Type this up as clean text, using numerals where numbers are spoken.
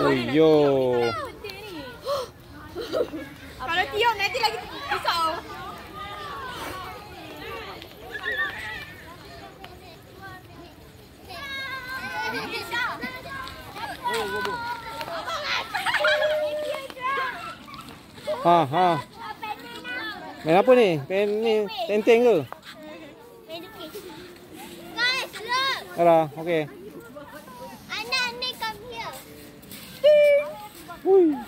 Oh yo. Kalau tiup nanti lagi risau. Ha. Main apa ni? Main ni tenteng ke? Guys, look. Alah, okey. Anak ni come here. Hui.